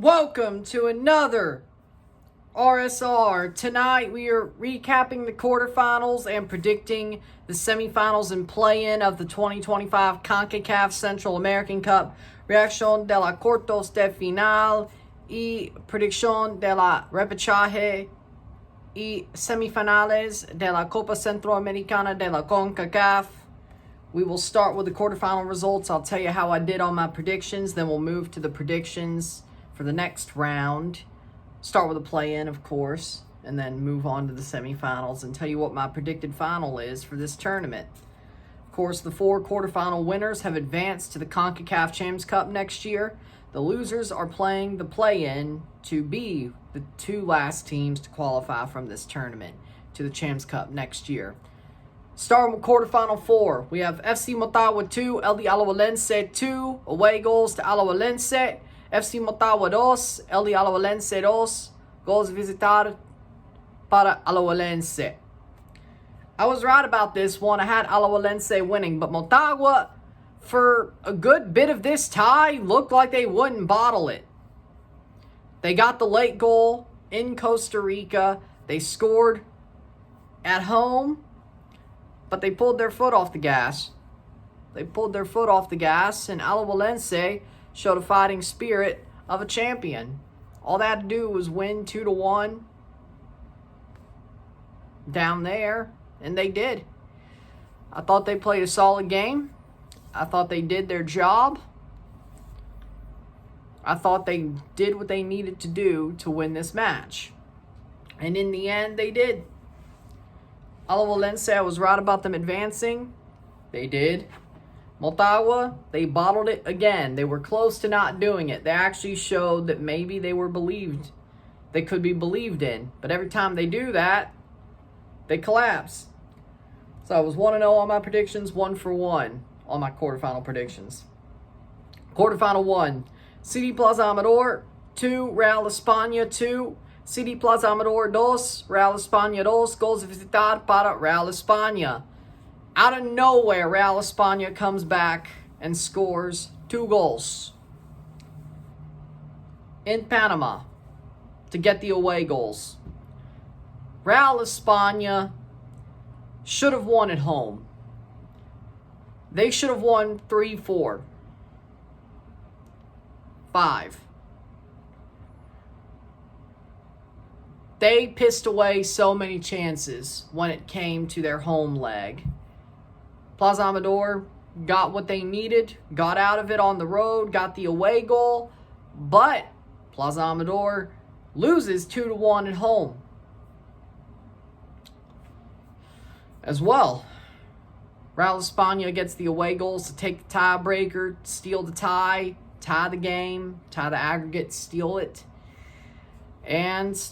Welcome to another RSR. Tonight we are recapping the quarterfinals and predicting the semifinals and play-in of the 2025 CONCACAF Central American Cup. Reacción de la cuartos de final y predicción de la repechaje y semifinales de la Copa Centroamericana de la CONCACAF. We will start with the quarterfinal results. I'll tell you how I did on my predictions. Then we'll move to the predictions for the next round. Start with the play-in, of course, and then move on to the semifinals and tell you what my predicted final is for this tournament. Of course, the 4 quarterfinal winners have advanced to the CONCACAF Champions Cup next year. The losers are playing the play-in to be the 2 last teams to qualify from this tournament to the Champions Cup next year. Starting with quarterfinal 4, we have FC Motagua 2, El de Alajuelense 2, away goals to Alajuelense. FC Motagua 2, El de Alajuelense 2, goals visitar para Alajuelense. I was right about this one. I had Alajuelense winning, but Motagua, for a good bit of this tie, looked like they wouldn't bottle it. They got the late goal in Costa Rica. They scored at home, but they pulled their foot off the gas. And Alajuelense showed a fighting spirit of a champion. All they had to do was win 2-1 down there, and they did. I thought they played a solid game. I thought they did their job. I thought they did what they needed to do to win this match. And in the end, they did. Alajuelense, I was right about them advancing. They did. Motagua, they bottled it again. They were close to not doing it. They actually showed that maybe they were believed. They could be believed in. But every time they do that, they collapse. So I was 1-0 on my predictions, 1 for 1 on my quarterfinal predictions. Quarterfinal 1, CD Plaza Amador 2, Real España 2, CD Plaza Amador 2, Real España 2, goals visitar para Real España. Out of nowhere, Real España comes back and scores 2 goals in Panama to get the away goals. Real España should have won at home. They should have won 3-4. 5. They pissed away so many chances when it came to their home leg. Plaza Amador got what they needed, got out of it on the road, got the away goal, but Plaza Amador loses 2-1 at home as well. Real España gets the away goals to take the tiebreaker, steal the tie the game, tie the aggregate, steal it, and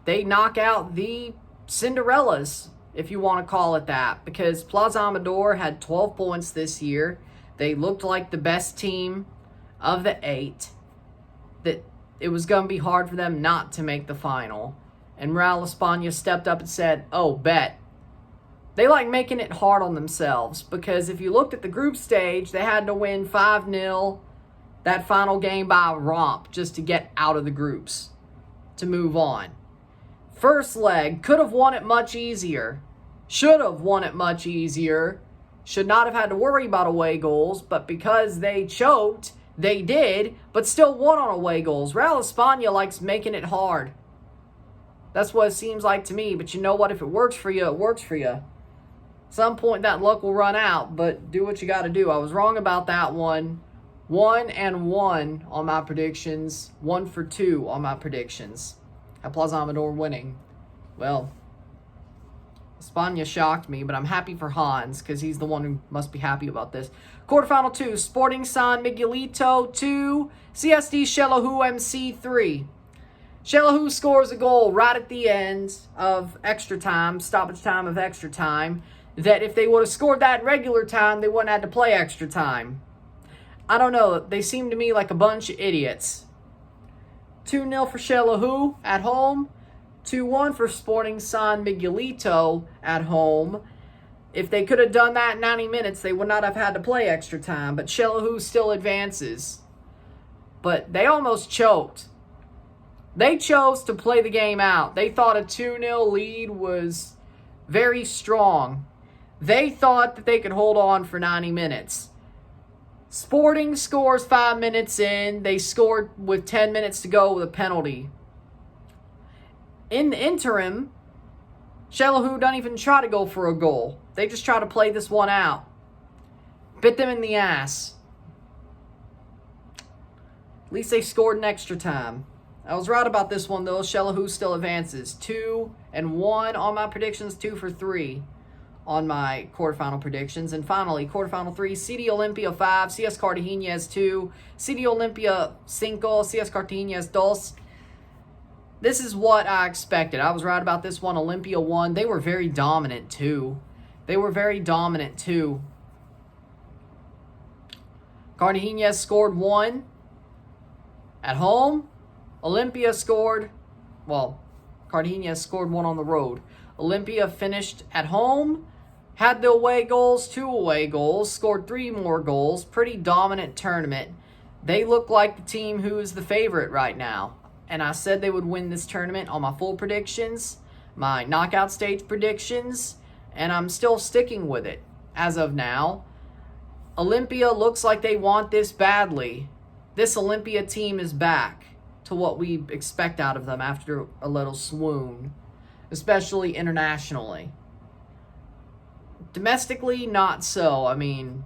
they knock out the Cinderellas, if you want to call it that, because Plaza Amador had 12 points this year. They looked like the best team of the 8, that it was going to be hard for them not to make the final. And Real España stepped up and said, oh, bet. They like making it hard on themselves, because if you looked at the group stage, they had to win 5-0 that final game by a romp just to get out of the groups, to move on. First leg, could have won it much easier. Should have won it much easier. Should not have had to worry about away goals, but because they choked, they did, but still won on away goals. Real España likes making it hard. That's what it seems like to me, but you know what? If it works for you, it works for you. At some point, that luck will run out, but do what you got to do. I was wrong about that one. 1-1 on my predictions. 1 for 2 on my predictions. At Plaza Amador winning. Well, España shocked me, but I'm happy for Hans, because he's the one who must be happy about this. Quarterfinal 2, Sporting San Miguelito 2, CSD Xelajú MC 3. Xelajú scores a goal right at the end of extra time, stoppage time of extra time, that if they would have scored that in regular time, they wouldn't have had to play extra time. I don't know, they seem to me like a bunch of idiots. 2-0 for Xelajú at home. 2-1 for Sporting San Miguelito at home. If they could have done that in 90 minutes, they would not have had to play extra time. But Xelajú still advances. but they almost choked. They chose to play the game out. They thought a 2-0 lead was very strong. They thought that they could hold on for 90 minutes. Sporting scores 5 minutes in. They scored with 10 minutes to go with a penalty. In the interim, Xelajú don't even try to go for a goal. They just try to play this one out. Bit them in the ass. At least they scored in extra time. I was right about this one, though. Xelajú still advances. 2-1 on my predictions. 2 for 3 on my quarterfinal predictions. And finally, quarterfinal 3, CD Olimpia 5, CS Cartaginés 2, CD Olimpia 5, CS Cartaginés 2. This is what I expected. I was right about this one. Olimpia won. They were very dominant, too. Cartaginés scored 1 at home. Olimpia scored, Cartaginés scored 1 on the road. Olimpia finished at home, had the away goals, 2 away goals, scored 3 more goals. Pretty dominant tournament. They look like the team who is the favorite right now. And I said they would win this tournament on my full predictions, my knockout stage predictions, and I'm still sticking with it as of now. Olimpia looks like they want this badly. This Olimpia team is back to what we expect out of them after a little swoon, especially internationally. Domestically, not so. I mean,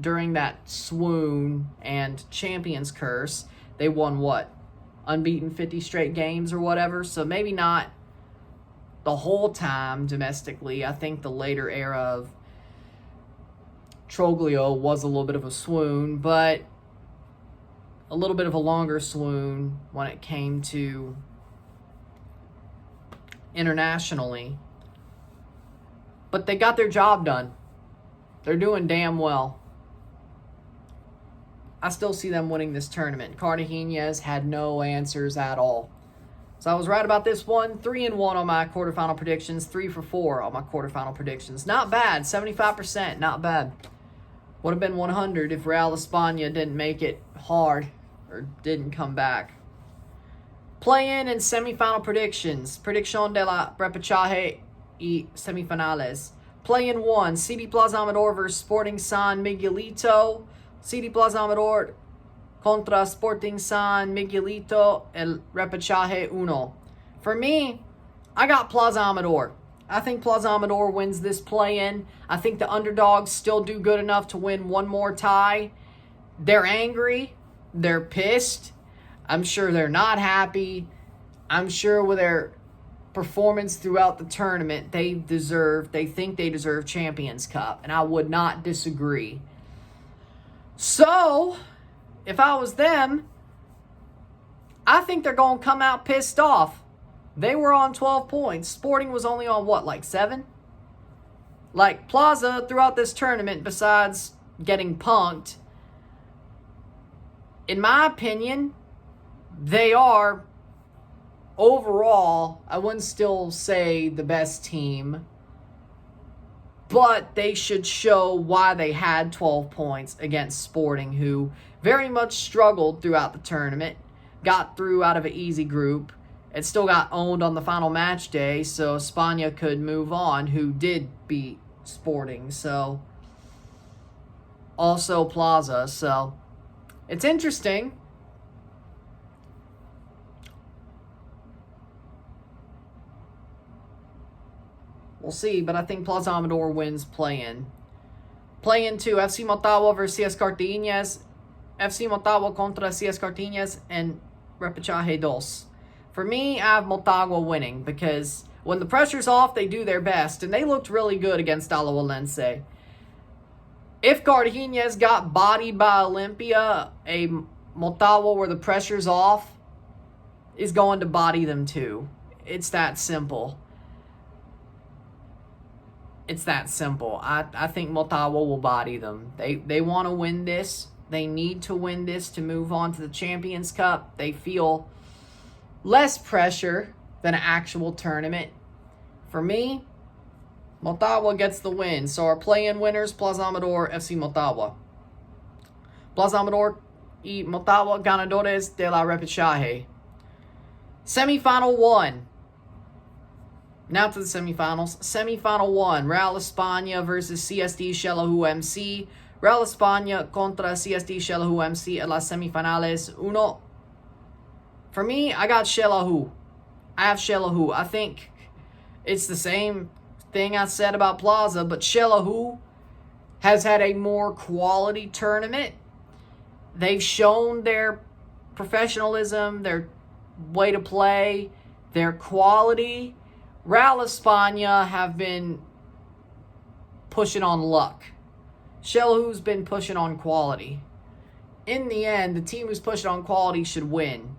during that swoon and Champions Curse, they won what? Unbeaten 50 straight games or whatever. So maybe not the whole time domestically. I think the later era of Troglio was a little bit of a swoon, but a little bit of a longer swoon when it came to internationally. But they got their job done. They're doing damn well. I still see them winning this tournament. Cartaginés had no answers at all. So I was right about this one. 3-1 on my quarterfinal predictions. 3 for 4 on my quarterfinal predictions. Not bad. 75%. Not bad. Would have been 100 if Real España didn't make it hard or didn't come back. Play-in and semifinal predictions. Predicción de la repechaje y semifinales. Play-in 1. CD Plaza Amador versus Sporting San Miguelito. CD Plaza Amador contra Sporting San Miguelito el repechaje 1. For me, I got Plaza Amador. I think Plaza Amador wins this play-in. I think the underdogs still do good enough to win one more tie. They're angry. They're pissed. I'm sure they're not happy. I'm sure with their performance throughout the tournament, they think they deserve Champions Cup. And I would not disagree. So, if I was them, I think they're going to come out pissed off. They were on 12 points. Sporting was only on, what, like 7? Like, Plaza, throughout this tournament, besides getting punked, in my opinion, they are, overall, I wouldn't still say the best team, but they should show why they had 12 points against Sporting, who very much struggled throughout the tournament, got through out of an easy group. It still got owned on the final match day, so España could move on, who did beat Sporting. So, also Plaza. So, it's interesting. We'll see, but I think Plaza Amador wins play-in. Play-in 2, FC Motagua versus CS Cartaginés. FC Motagua contra CS Cartaginés and repechaje 2. For me, I have Motagua winning because when the pressure's off, they do their best. And they looked really good against Alajuelense. If Cartaginés got bodied by Olimpia, a Motagua where the pressure's off is going to body them too. It's that simple. It's that simple. I think Motagua will body them. They want to win this. They need to win this to move on to the Champions Cup. They feel less pressure than an actual tournament. For me, Motagua gets the win. So our play-in winners, Plaza Amador, FC Motagua. Plaza Amador y Motagua ganadores de la repechaje. Semifinal 1. Now to the semifinals. Semifinal 1. Real España versus CSD Xelajú MC. Real España contra CSD Xelajú MC en las semifinales 1. For me, I got Xelajú. I have Xelajú. I think it's the same thing I said about Plaza, but Xelajú has had a more quality tournament. They've shown their professionalism, their way to play, their quality. Real España have been pushing on luck. Xelaju's been pushing on quality. In the end, the team who's pushing on quality should win.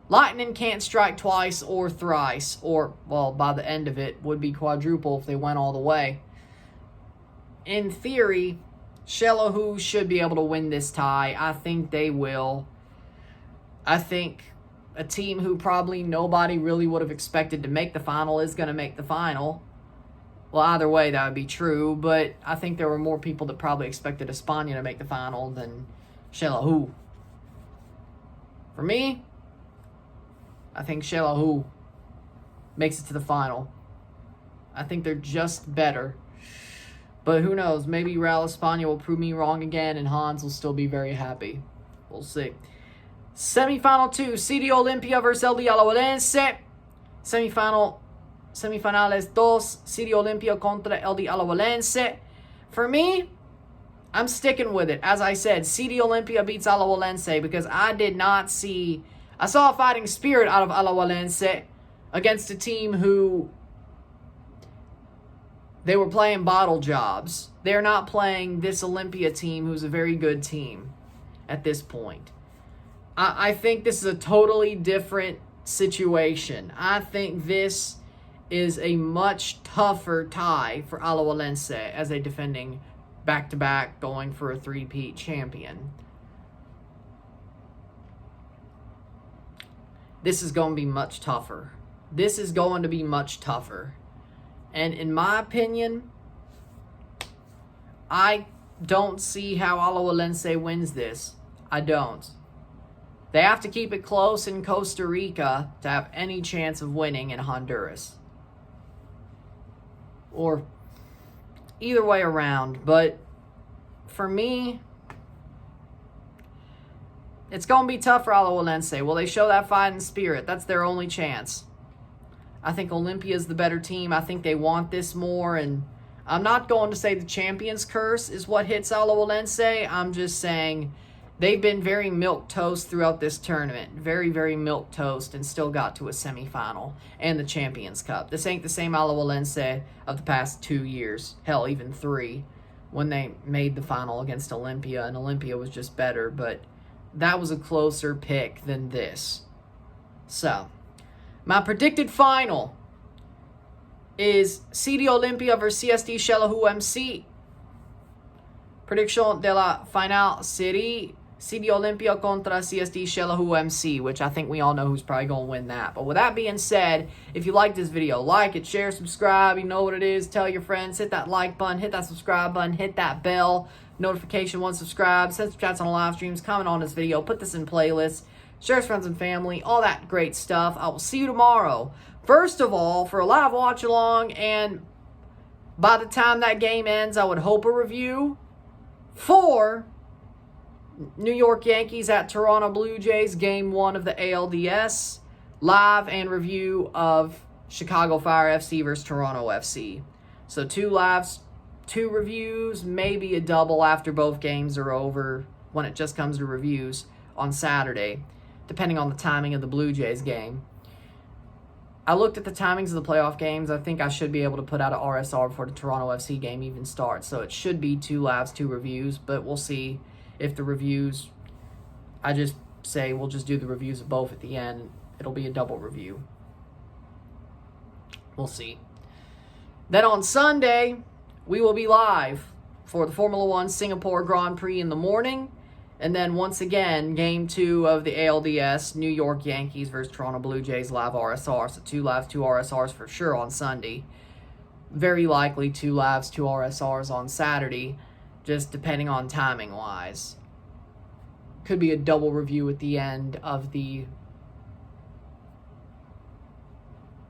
Lightning can't strike twice or thrice, or, well, by the end of it, would be quadruple if they went all the way. In theory, Xelajú should be able to win this tie. I think they will. I think a team who probably nobody really would have expected to make the final is going to make the final. Well, either way, that would be true, but I think there were more people that probably expected España to make the final than Xelajú. For me, I think Xelajú makes it to the final. I think they're just better. But who knows? Maybe Real España will prove me wrong again and Hans will still be very happy. We'll see. Semifinal 2. CD Olimpia versus LD Alajuelense. Semifinales 2. CD Olimpia contra LD Alajuelense. For me, I'm sticking with it. As I said, CD Olimpia beats Alajuelense because I saw a fighting spirit out of Alajuelense against a team who they were playing bottle jobs. They're not playing this Olimpia team who's a very good team at this point. I think this is a totally different situation. I think this is a much tougher tie for Alajuelense as a defending back-to-back going for a three-peat champion. This is going to be much tougher. And in my opinion, I don't see how Alajuelense wins this. I don't. They have to keep it close in Costa Rica to have any chance of winning in Honduras. Or either way around. But for me, it's going to be tough for Alajuelense. Will they show that fighting spirit? That's their only chance. I think Olimpia is the better team. I think they want this more. And I'm not going to say the champion's curse is what hits Alajuelense. I'm just saying they've been very milquetoast throughout this tournament. Very, very milquetoast and still got to a semifinal and the Champions Cup. This ain't the same Alajuelense of the past 2 years. Hell, even 3 when they made the final against Olimpia. And Olimpia was just better. But that was a closer pick than this. So my predicted final is CD Olimpia versus CSD Xelajú MC. Prediction de la final serie CD Olimpia contra CSD Xelajú MC, which I think we all know who's probably going to win that. But with that being said, if you like this video, like it, share, subscribe. You know what it is. Tell your friends. Hit that like button. Hit that subscribe button. Hit that bell notification once subscribed. Send some chats on the live streams. Comment on this video. Put this in playlists. Share with friends and family, all that great stuff. I will see you tomorrow. First of all, for a live watch along, and by the time that game ends, I would hope a review for New York Yankees at Toronto Blue Jays, Game 1 of the ALDS, live and review of Chicago Fire FC versus Toronto FC. So 2 lives, 2 reviews, maybe a double after both games are over when it just comes to reviews on Saturday, depending on the timing of the Blue Jays game. I looked at the timings of the playoff games. I think I should be able to put out an RSR before the Toronto FC game even starts. So it should be 2 lives, 2 reviews, but we'll see if the reviews, I just say we'll just do the reviews of both at the end. It'll be a double review. We'll see. Then on Sunday, we will be live for the Formula 1 Singapore Grand Prix in the morning. And then once again, Game 2 of the ALDS, New York Yankees versus Toronto Blue Jays live RSR. So 2 lives, 2 RSRs for sure on Sunday. Very likely 2 lives, 2 RSRs on Saturday, just depending on timing-wise. could be a double review at the end of the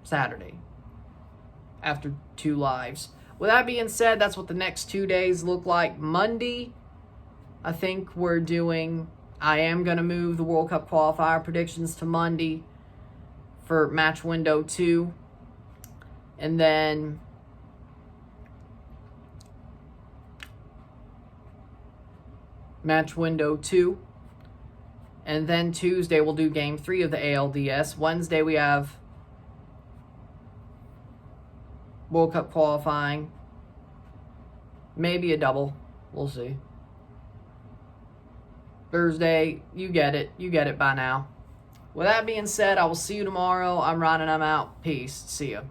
Saturday after 2 lives. With that being said, that's what the next 2 days look like. Monday, I think I am going to move the World Cup qualifier predictions to Monday for match window 2. And then match window 2. And then Tuesday we'll do game 3 of the ALDS. Wednesday we have World Cup qualifying. Maybe a double. We'll see. Thursday, you get it. You get it by now. With that being said, I will see you tomorrow. I'm Ron and I'm out. Peace. See ya.